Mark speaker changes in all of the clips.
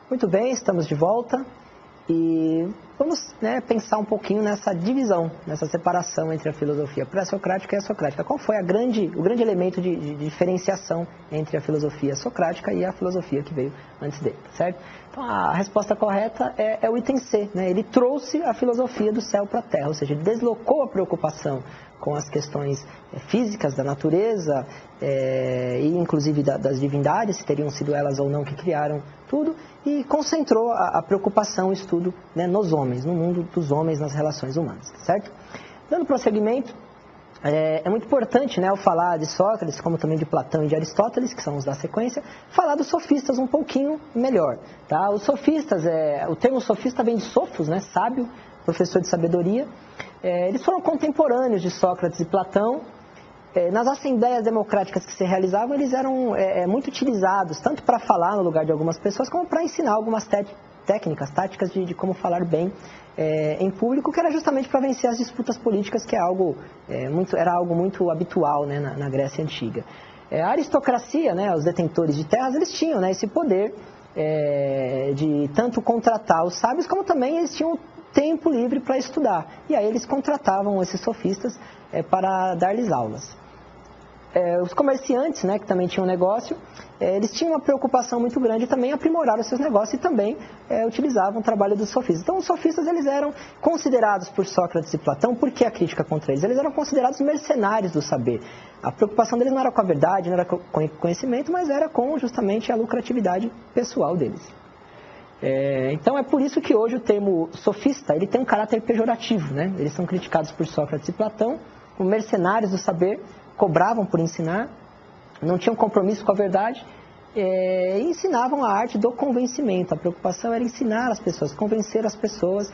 Speaker 1: Muito bem, estamos de volta e vamos pensar um pouquinho nessa divisão, nessa separação entre a filosofia pré-socrática e a socrática. Qual foi o grande elemento de diferenciação entre a filosofia socrática e a filosofia que veio antes dele, certo? Então a resposta correta é o item C, né? Ele trouxe a filosofia do céu para a terra, ou seja, ele deslocou a preocupação com as questões físicas da natureza e inclusive das divindades, se teriam sido elas ou não que criaram tudo, e concentrou a preocupação, o estudo, né, nos homens, no mundo dos homens, nas relações humanas, certo? Dando prosseguimento, é muito importante, né, ao falar de Sócrates, como também de Platão e de Aristóteles, que são os da sequência, falar dos sofistas um pouquinho melhor, tá? Os sofistas, o termo sofista vem de sofos, né, sábio, professor de sabedoria. Eles foram contemporâneos de Sócrates e Platão. Nas assembleias democráticas que se realizavam, eles eram muito utilizados, tanto para falar no lugar de algumas pessoas, como para ensinar algumas técnicas, táticas de como falar bem em público, que era justamente para vencer as disputas políticas, que era algo muito habitual, né, na Grécia Antiga. A aristocracia, né, os detentores de terras, eles tinham, né, esse poder de tanto contratar os sábios, como também eles tinham tempo livre para estudar. E aí eles contratavam esses sofistas para dar-lhes aulas. Os comerciantes, né, que também tinham negócio, eles tinham uma preocupação muito grande também em aprimorar os seus negócios e também utilizavam o trabalho dos sofistas. Então os sofistas eles eram considerados por Sócrates e Platão, por que a crítica contra eles? Eles eram considerados mercenários do saber. A preocupação deles não era com a verdade, não era com o conhecimento, mas era com justamente a lucratividade pessoal deles. Então é por isso que hoje o termo sofista ele tem um caráter pejorativo, né? Eles são criticados por Sócrates e Platão como mercenários do saber, cobravam por ensinar, não tinham compromisso com a verdade e ensinavam a arte do convencimento. A preocupação era ensinar as pessoas, convencer as pessoas,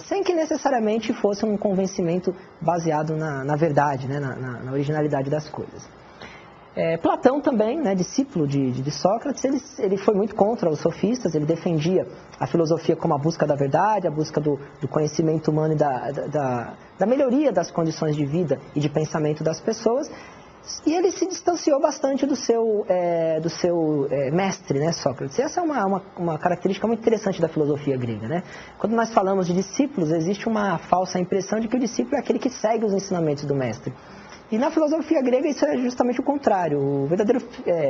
Speaker 1: sem que necessariamente fosse um convencimento baseado na verdade, né? na originalidade das coisas. Platão também, né, discípulo de Sócrates, ele foi muito contra os sofistas, ele defendia a filosofia como a busca da verdade, a busca do conhecimento humano e da melhoria das condições de vida e de pensamento das pessoas, e ele se distanciou bastante do seu mestre, né, Sócrates. E essa é uma característica muito interessante da filosofia grega, né? Quando nós falamos de discípulos, existe uma falsa impressão de que o discípulo é aquele que segue os ensinamentos do mestre. E na filosofia grega isso é justamente o contrário. O verdadeiro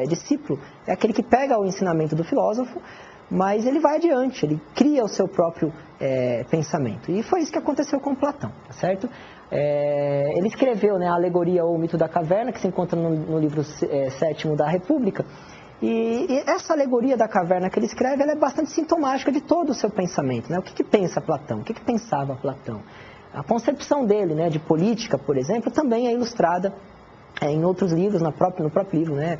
Speaker 1: discípulo é aquele que pega o ensinamento do filósofo, mas ele vai adiante, ele cria o seu próprio pensamento. E foi isso que aconteceu com Platão, certo? Ele escreveu, né, a alegoria ou o mito da caverna, que se encontra no livro 7º da República. E essa alegoria da caverna que ele escreve, ela é bastante sintomática de todo o seu pensamento, né? O que pensa Platão? O que pensava Platão? A concepção dele, né, de política, por exemplo, também é ilustrada em outros livros, no próprio livro, né,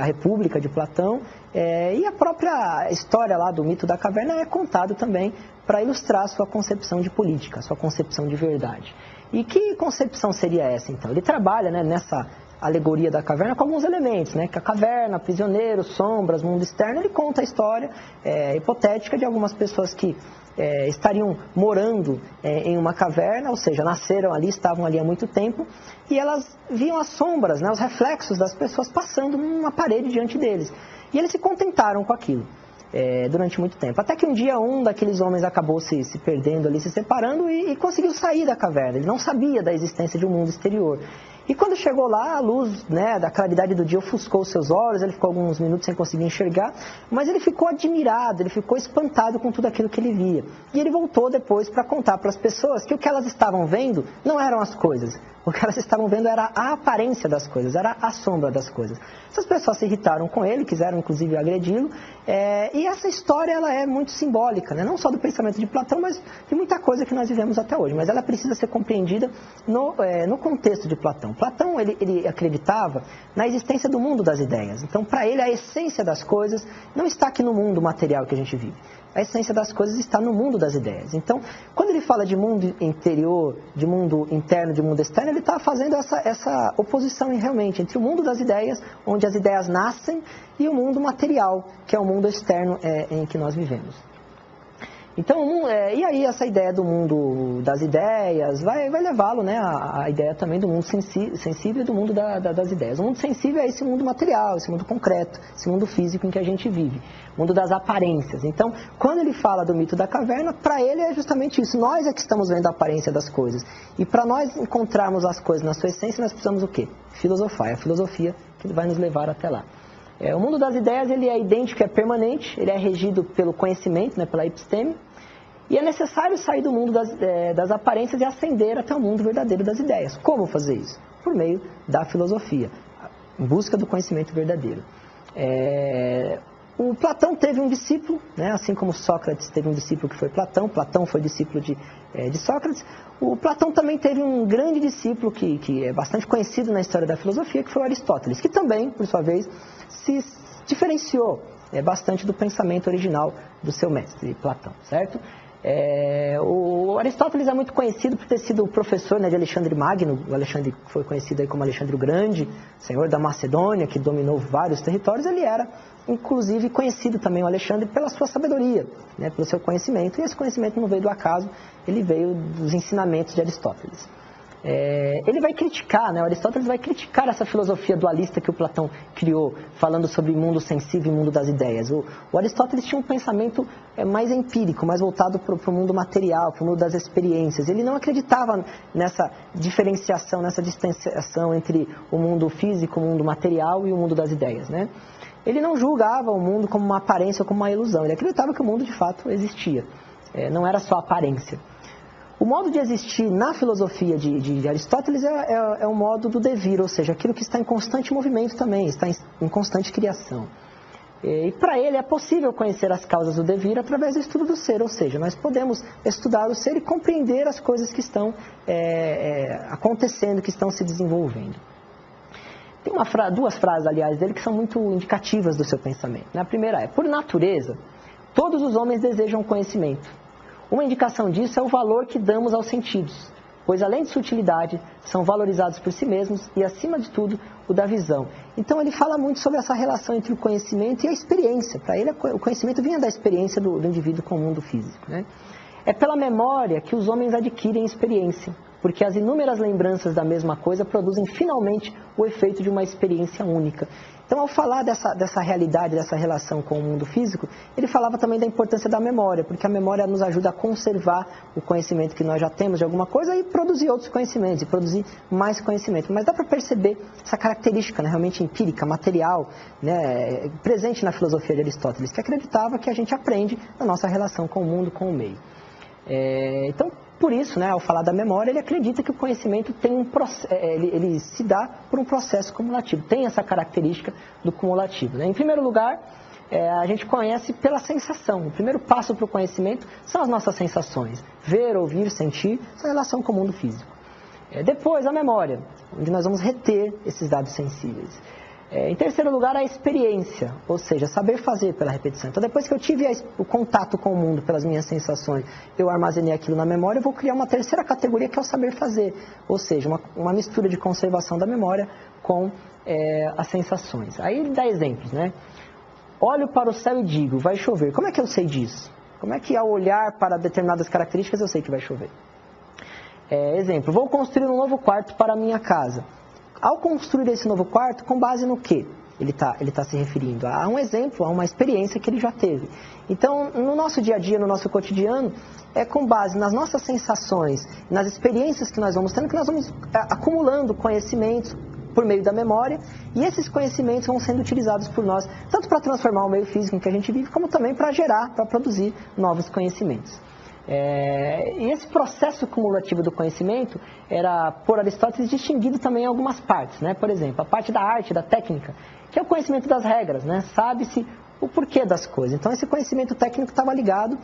Speaker 1: A República de Platão, e a própria história lá do mito da caverna é contado também para ilustrar a sua concepção de política, a sua concepção de verdade. E que concepção seria essa, então? Ele trabalha, né, nessa alegoria da caverna com alguns elementos, né, que a caverna, prisioneiros, sombras, mundo externo. Ele conta a história hipotética de algumas pessoas que estariam morando em uma caverna, ou seja, nasceram ali, estavam ali há muito tempo, e elas viam as sombras, né, os reflexos das pessoas passando numa parede diante deles. E eles se contentaram com aquilo durante muito tempo. Até que um dia um daqueles homens acabou se perdendo ali, se separando e conseguiu sair da caverna. Ele não sabia da existência de um mundo exterior. E quando chegou lá, a luz, né, da claridade do dia ofuscou os seus olhos, ele ficou alguns minutos sem conseguir enxergar, mas ele ficou admirado, ele ficou espantado com tudo aquilo que ele via. E ele voltou depois para contar para as pessoas que o que elas estavam vendo não eram as coisas. O que elas estavam vendo era a aparência das coisas, era a sombra das coisas. Essas pessoas se irritaram com ele, quiseram inclusive agredi-lo, e essa história ela é muito simbólica, né? Não só do pensamento de Platão, mas de muita coisa que nós vivemos até hoje. Mas ela precisa ser compreendida no contexto de Platão. Platão ele acreditava na existência do mundo das ideias. Então, para ele, a essência das coisas não está aqui no mundo material que a gente vive. A essência das coisas está no mundo das ideias. Então, quando ele fala de mundo interior, de mundo interno, de mundo externo, ele está fazendo essa oposição realmente entre o mundo das ideias, onde as ideias nascem, e o mundo material, que é o mundo externo em que nós vivemos. Então, e aí essa ideia do mundo das ideias vai levá-lo, né, a ideia também do mundo sensível e do mundo das ideias. O mundo sensível é esse mundo material, esse mundo concreto, esse mundo físico em que a gente vive, o mundo das aparências. Então, quando ele fala do mito da caverna, para ele é justamente isso, nós é que estamos vendo a aparência das coisas. E para nós encontrarmos as coisas na sua essência, nós precisamos o quê? Filosofar, é a filosofia que vai nos levar até lá. O mundo das ideias ele é idêntico, é permanente, ele é regido pelo conhecimento, né, pela episteme, e é necessário sair do mundo das aparências e ascender até o mundo verdadeiro das ideias. Como fazer isso? Por meio da filosofia, em busca do conhecimento verdadeiro. O Platão teve um discípulo, né, assim como Sócrates teve um discípulo que foi Platão, Platão foi discípulo de Sócrates, o Platão também teve um grande discípulo que é bastante conhecido na história da filosofia, que foi o Aristóteles, que também, por sua vez, se diferenciou bastante do pensamento original do seu mestre, Platão, certo? O Aristóteles é muito conhecido por ter sido o professor, né, de Alexandre Magno. O Alexandre foi conhecido aí como Alexandre o Grande, senhor da Macedônia, que dominou vários territórios. Ele era, inclusive, conhecido também, o Alexandre, pela sua sabedoria, né, pelo seu conhecimento. E esse conhecimento não veio do acaso, ele veio dos ensinamentos de Aristóteles. Ele vai criticar, né, o Aristóteles vai criticar essa filosofia dualista que o Platão criou, falando sobre mundo sensível e mundo das ideias. O Aristóteles tinha um pensamento mais empírico, mais voltado para o mundo material, para o mundo das experiências. Ele não acreditava nessa diferenciação, nessa distanciação entre o mundo físico, o mundo material e o mundo das ideias, né? Ele não julgava o mundo como uma aparência ou como uma ilusão. Ele acreditava que o mundo de fato existia, não era só aparência. O modo de existir na filosofia de Aristóteles é o modo do devir, ou seja, aquilo que está em constante movimento também, está em constante criação. E para ele é possível conhecer as causas do devir através do estudo do ser, ou seja, nós podemos estudar o ser e compreender as coisas que estão acontecendo, que estão se desenvolvendo. Tem duas frases, aliás, dele que são muito indicativas do seu pensamento. A primeira é: por natureza, todos os homens desejam conhecimento. Uma indicação disso é o valor que damos aos sentidos, pois além de sua utilidade, são valorizados por si mesmos e, acima de tudo, o da visão. Então ele fala muito sobre essa relação entre o conhecimento e a experiência. Para ele, o conhecimento vinha da experiência do indivíduo com o mundo físico, né? É pela memória que os homens adquirem experiência, porque as inúmeras lembranças da mesma coisa produzem finalmente o efeito de uma experiência única. Então, ao falar dessa realidade, dessa relação com o mundo físico, ele falava também da importância da memória, porque a memória nos ajuda a conservar o conhecimento que nós já temos de alguma coisa e produzir outros conhecimentos, e produzir mais conhecimento. Mas dá para perceber essa característica, né, realmente empírica, material, né, presente na filosofia de Aristóteles, que acreditava que a gente aprende na nossa relação com o mundo, com o meio. Então, por isso, né, ao falar da memória, ele acredita que o conhecimento tem ele se dá por um processo cumulativo, tem essa característica do cumulativo, né? Em primeiro lugar, a gente conhece pela sensação. O primeiro passo para o conhecimento são as nossas sensações. Ver, ouvir, sentir, essa relação com o mundo físico. Depois, a memória, onde nós vamos reter esses dados sensíveis. Em terceiro lugar, a experiência, ou seja, saber fazer pela repetição. Então, depois que eu tive o contato com o mundo pelas minhas sensações, eu armazenei aquilo na memória, eu vou criar uma terceira categoria que é o saber fazer, ou seja, uma mistura de conservação da memória com as sensações. Aí ele dá exemplos, né? Olho para o céu e digo, vai chover. Como é que eu sei disso? Como é que ao olhar para determinadas características eu sei que vai chover? Exemplo, vou construir um novo quarto para a minha casa. Ao construir esse novo quarto, com base no quê? Ele tá se referindo a um exemplo, a uma experiência que ele já teve. Então, no nosso dia a dia, no nosso cotidiano, é com base nas nossas sensações, nas experiências que nós vamos tendo, que nós vamos acumulando conhecimentos por meio da memória, e esses conhecimentos vão sendo utilizados por nós, tanto para transformar o meio físico em que a gente vive, como também para produzir novos conhecimentos. E esse processo cumulativo do conhecimento era, por Aristóteles, distinguido também em algumas partes, né? Por exemplo, a parte da arte, da técnica, que é o conhecimento das regras, né? Sabe-se o porquê das coisas. Então, esse conhecimento técnico estava ligado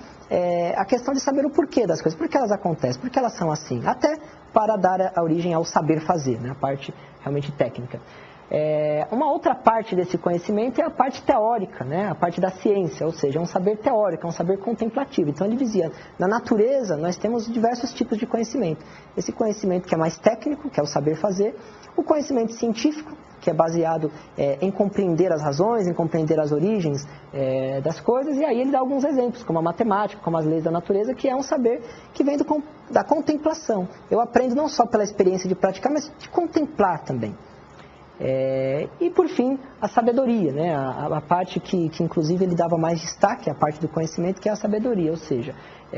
Speaker 1: à questão de saber o porquê das coisas, por que elas acontecem, por que elas são assim, até para dar a origem ao saber fazer, né? A parte realmente técnica. Uma outra parte desse conhecimento é a parte teórica, né? A parte da ciência, ou seja, é um saber teórico, é um saber contemplativo. Então ele dizia, na natureza nós temos diversos tipos de conhecimento. Esse conhecimento que é mais técnico, que é o saber fazer, o conhecimento científico, que é baseado em compreender as razões, em compreender as origens das coisas, e aí ele dá alguns exemplos, como a matemática, como as leis da natureza, que é um saber que vem da contemplação. Eu aprendo não só pela experiência de praticar, mas de contemplar também. E por fim, a sabedoria, né? A parte que inclusive ele dava mais destaque, a parte do conhecimento, que é a sabedoria, ou seja,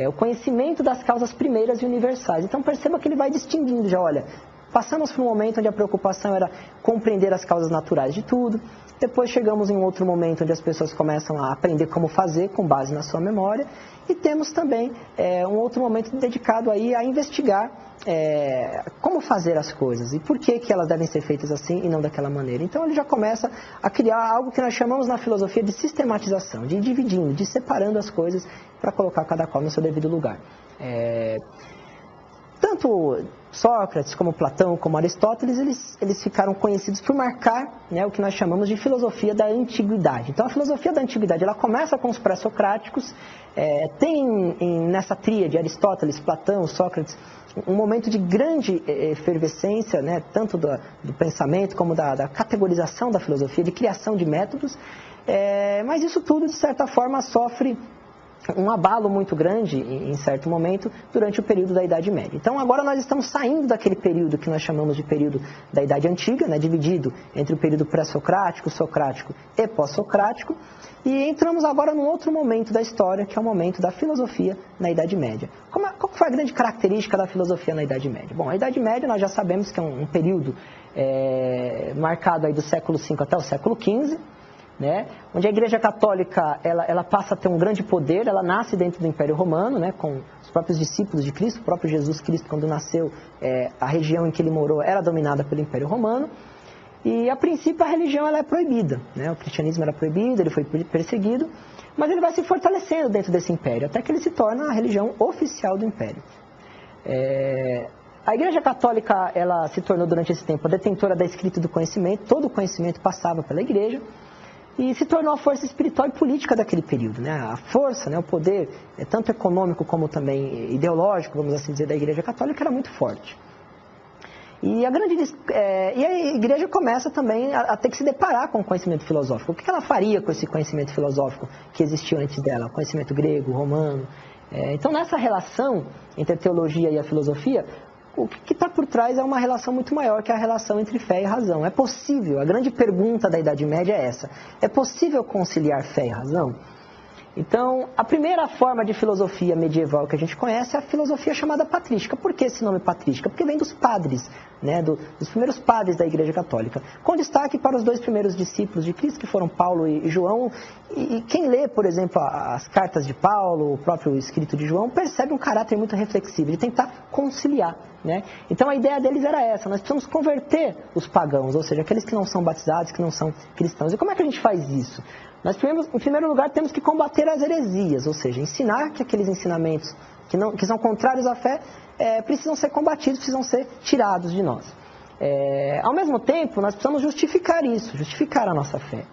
Speaker 1: o conhecimento das causas primeiras e universais. Então perceba que ele vai distinguindo já, olha, passamos por um momento onde a preocupação era compreender as causas naturais de tudo, depois chegamos em um outro momento onde as pessoas começam a aprender como fazer com base na sua memória, e temos também um outro momento dedicado aí a investigar como fazer as coisas e por que elas devem ser feitas assim e não daquela maneira. Então ele já começa a criar algo que nós chamamos na filosofia de sistematização, de dividindo, de separando as coisas para colocar cada qual no seu devido lugar. Tanto Sócrates, como Platão, como Aristóteles, eles ficaram conhecidos por marcar, né, o que nós chamamos de filosofia da antiguidade. Então, a filosofia da antiguidade, ela começa com os pré-socráticos, tem nessa tríade, Aristóteles, Platão, Sócrates, um momento de grande efervescência, né, tanto do pensamento como da categorização da filosofia, de criação de métodos, mas isso tudo, de certa forma, sofre um abalo muito grande, em certo momento, durante o período da Idade Média. Então, agora nós estamos saindo daquele período que nós chamamos de período da Idade Antiga, né, dividido entre o período pré-socrático, socrático e pós-socrático, e entramos agora num outro momento da história, que é o momento da filosofia na Idade Média. Qual foi a grande característica da filosofia na Idade Média? Bom, a Idade Média nós já sabemos que é um período marcado aí do século V até o século XV, né, onde a Igreja Católica ela passa a ter um grande poder, ela nasce dentro do Império Romano, né, com os próprios discípulos de Cristo, o próprio Jesus Cristo, quando nasceu, a região em que ele morou era dominada pelo Império Romano, e a princípio a religião ela é proibida, né, o cristianismo era proibido, ele foi perseguido, mas ele vai se fortalecendo dentro desse império, até que ele se torna a religião oficial do império. A Igreja Católica ela se tornou durante esse tempo a detentora da escrita e do conhecimento, todo o conhecimento passava pela Igreja, e se tornou a força espiritual e política daquele período, né? A força, né, o poder, tanto econômico como também ideológico, vamos assim dizer, da Igreja Católica era muito forte. E a Igreja começa também a ter que se deparar com o conhecimento filosófico. O que ela faria com esse conhecimento filosófico que existiu antes dela? O conhecimento grego, romano. Então, nessa relação entre a teologia e a filosofia, o que está por trás é uma relação muito maior, que é a relação entre fé e razão. É possível, a grande pergunta da Idade Média é essa, é possível conciliar fé e razão? Então, a primeira forma de filosofia medieval que a gente conhece é a filosofia chamada patrística. Por que esse nome patrística? Porque vem dos padres, né, dos primeiros padres da Igreja Católica, com destaque para os dois primeiros discípulos de Cristo, que foram Paulo e João. E quem lê, por exemplo, as cartas de Paulo, o próprio escrito de João, percebe um caráter muito reflexivo, de tentar conciliar, né? Então, a ideia deles era essa, nós precisamos converter os pagãos, ou seja, aqueles que não são batizados, que não são cristãos. E como é que a gente faz isso? Nós, em primeiro lugar, temos que combater as heresias, ou seja, ensinar que aqueles ensinamentos que são contrários à fé precisam ser combatidos, precisam ser tirados de nós. Ao mesmo tempo, nós precisamos justificar isso, justificar a nossa fé.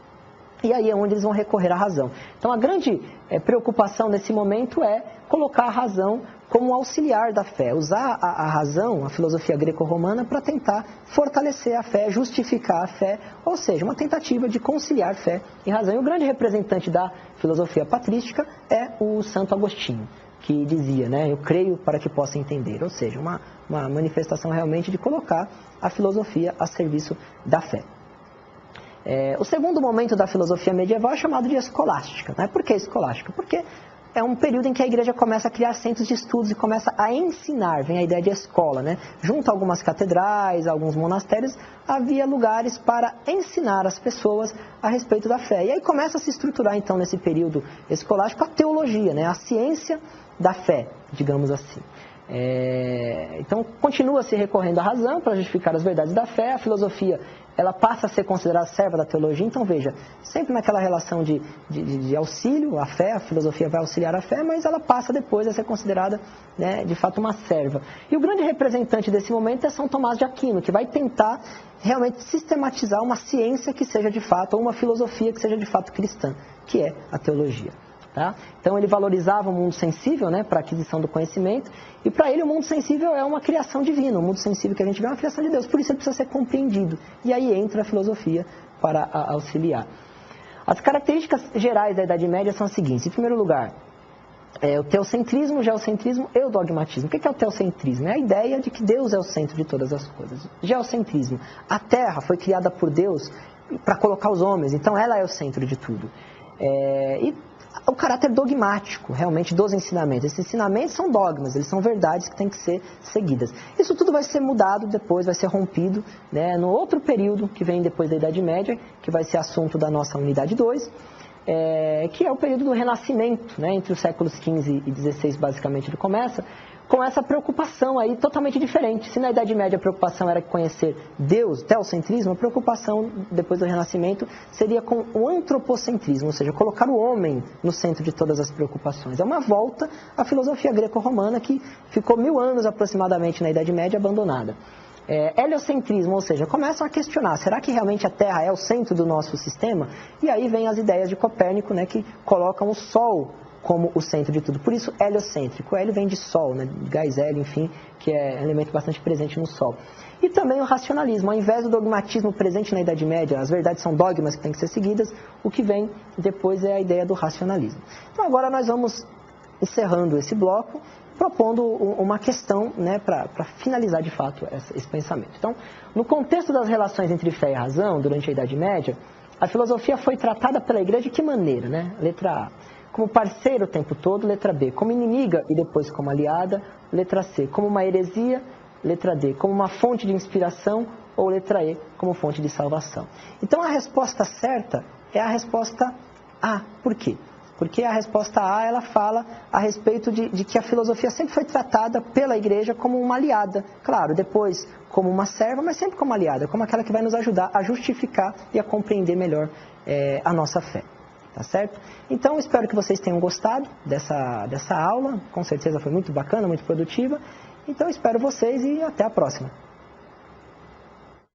Speaker 1: E aí é onde eles vão recorrer à razão. Então, a grande preocupação nesse momento é colocar a razão como auxiliar da fé, usar a razão, a filosofia greco-romana, para tentar fortalecer a fé, justificar a fé, ou seja, uma tentativa de conciliar fé e razão. E o grande representante da filosofia patrística é o Santo Agostinho, que dizia, né, eu creio para que possa entender, ou seja, uma manifestação realmente de colocar a filosofia a serviço da fé. O segundo momento da filosofia medieval é chamado de escolástica. Né? Por que escolástica? Porque é um período em que a igreja começa a criar centros de estudos e começa a ensinar, vem a ideia de escola, né? Junto a algumas catedrais, alguns monastérios, havia lugares para ensinar as pessoas a respeito da fé. E aí começa a se estruturar, então, nesse período escolástico, a teologia, né? A ciência da fé, digamos assim. Então, continua se recorrendo à razão para justificar as verdades da fé. A filosofia, ela passa a ser considerada serva da teologia. Então, veja, sempre naquela relação de auxílio à fé, a filosofia vai auxiliar a fé, mas ela passa depois a ser considerada, né, de fato, uma serva. E o grande representante desse momento é São Tomás de Aquino, que vai tentar realmente sistematizar uma ciência que seja de fato, ou uma filosofia que seja de fato cristã, que é a teologia. Tá? Então ele valorizava o mundo sensível, né, para a aquisição do conhecimento, e para ele o mundo sensível é uma criação divina, o mundo sensível que a gente vê é uma criação de Deus, por isso ele precisa ser compreendido. E aí entra a filosofia para auxiliar. As características gerais da Idade Média são as seguintes: em primeiro lugar, o teocentrismo, o geocentrismo e o dogmatismo. O que é o teocentrismo? É a ideia de que Deus é o centro de todas as coisas. Geocentrismo: a Terra foi criada por Deus para colocar os homens, então ela é o centro de tudo. E o caráter dogmático, realmente, dos ensinamentos. Esses ensinamentos são dogmas, eles são verdades que têm que ser seguidas. Isso tudo vai ser mudado depois, vai ser rompido, né, no outro período que vem depois da Idade Média, que vai ser assunto da nossa unidade 2, que é o período do Renascimento, né, entre os séculos XV e XVI, basicamente, ele começa com essa preocupação aí totalmente diferente. Se na Idade Média a preocupação era conhecer Deus, teocentrismo, a preocupação depois do Renascimento seria com o antropocentrismo, ou seja, colocar o homem no centro de todas as preocupações. É uma volta à filosofia greco-romana que ficou 1000 anos aproximadamente na Idade Média abandonada. Heliocentrismo, ou seja, começam a questionar, será que realmente a Terra é o centro do nosso sistema? E aí vem as ideias de Copérnico, né, que colocam o Sol como o centro de tudo. Por isso, heliocêntrico. O hélio vem de Sol, né, de gás hélio, enfim, que é um elemento bastante presente no Sol. E também o racionalismo. Ao invés do dogmatismo presente na Idade Média, as verdades são dogmas que têm que ser seguidas, o que vem depois é a ideia do racionalismo. Então agora nós vamos encerrando esse bloco, propondo uma questão, né, para finalizar de fato esse pensamento. Então, no contexto das relações entre fé e razão, durante a Idade Média, a filosofia foi tratada pela Igreja de que maneira, né? Letra A: como parceira o tempo todo. Letra B: como inimiga e depois como aliada. Letra C: como uma heresia. Letra D: como uma fonte de inspiração. Ou letra E: como fonte de salvação. Então a resposta certa é a resposta A. Por quê? Porque a resposta A, ela fala a respeito de que a filosofia sempre foi tratada pela Igreja como uma aliada. Claro, depois como uma serva, mas sempre como aliada, como aquela que vai nos ajudar a justificar e a compreender melhor a nossa fé. Tá certo? Então, espero que vocês tenham gostado dessa aula. Com certeza foi muito bacana, muito produtiva. Então, espero vocês e até a próxima.